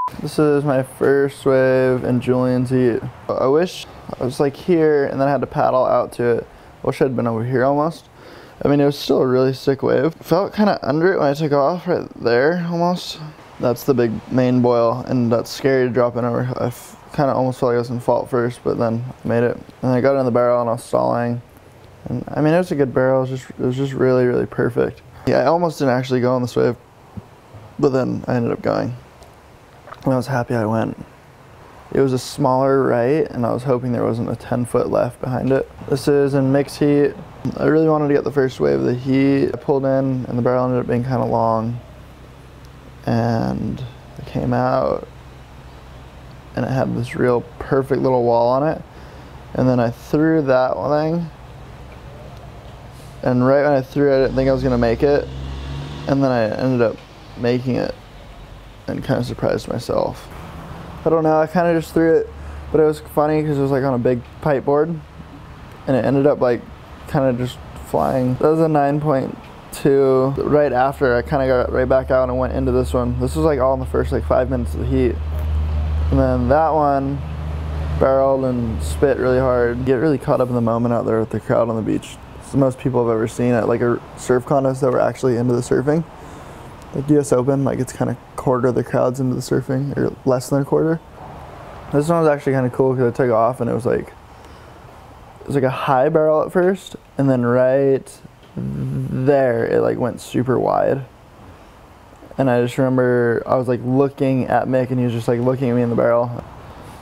This is my first wave in Julian's heat. I wish I was like here and then I had to paddle out to it. I wish I'd been over here almost. I mean, it was still a really sick wave. Felt kind of under it when I took off right there almost. That's the big main boil, and that's scary to drop in over. I kind of almost felt like I was in fault first, but then I made it. And I got in the barrel and I was stalling. And I mean, it was a good barrel. It was just really, really perfect. Yeah, I almost didn't actually go on this wave, but then I ended up going. And I was happy I went. It was a smaller right, and I was hoping there wasn't a 10-foot left behind it. This is in mixed heat. I really wanted to get the first wave of the heat. I pulled in, and the barrel ended up being kind of long. And I came out, and it had this real perfect little wall on it. And then I threw that thing, and right when I threw it, I didn't think I was gonna make it. And then I ended up making it, and kind of surprised myself. I don't know, I kind of just threw it, but it was funny because it was like on a big pipe board, and it ended up like kind of just flying. That was a 9.2. Right after, I kind of got right back out and went into this one. This was like all in the first like 5 minutes of the heat. And then that one barreled and spit really hard. Get really caught up in the moment out there with the crowd on the beach. It's the most people I've ever seen at like a surf contest that were actually into the surfing. Like US Open, like it's kind of quarter of the crowd's into the surfing, or less than a quarter. This one was actually kind of cool because I took off and it was like a high barrel at first, and then right there it like went super wide. And I just remember I was like looking at Mick and he was just like looking at me in the barrel.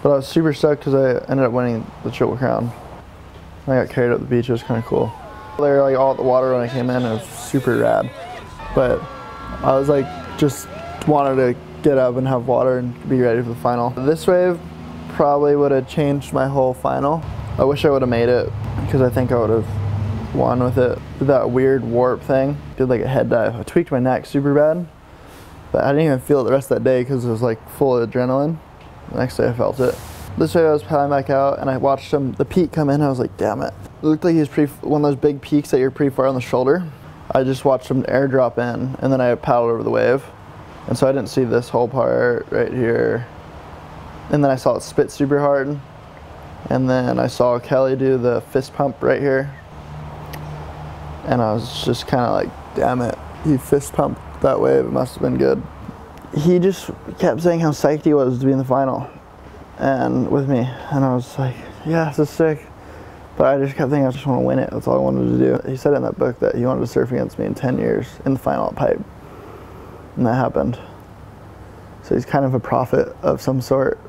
But I was super stoked because I ended up winning the Triple Crown. I got carried up the beach, it was kind of cool. They were like all at the water when I came in, it was super rad. But I was like, just wanted to get up and have water and be ready for the final. This wave probably would have changed my whole final. I wish I would have made it because I think I would have won with it. That weird warp thing. Did like a head dive. I tweaked my neck super bad, but I didn't even feel it the rest of that day because it was like full of adrenaline. The next day I felt it. This way I was paddling back out and I watched the peak come in. I was like, damn it. It looked like he was one of those big peaks that you're pretty far on the shoulder. I just watched him airdrop in, and then I paddled over the wave. And so I didn't see this whole part right here. And then I saw it spit super hard. And then I saw Kelly do the fist pump right here. And I was just kind of like, damn it, he fist pumped that wave, it must have been good. He just kept saying how psyched he was to be in the final and with me. And I was like, yeah, this is sick. But I just kept thinking I just want to win it. That's all I wanted to do. He said in that book that he wanted to surf against me in 10 years in the final at Pipe. And that happened. So he's kind of a prophet of some sort.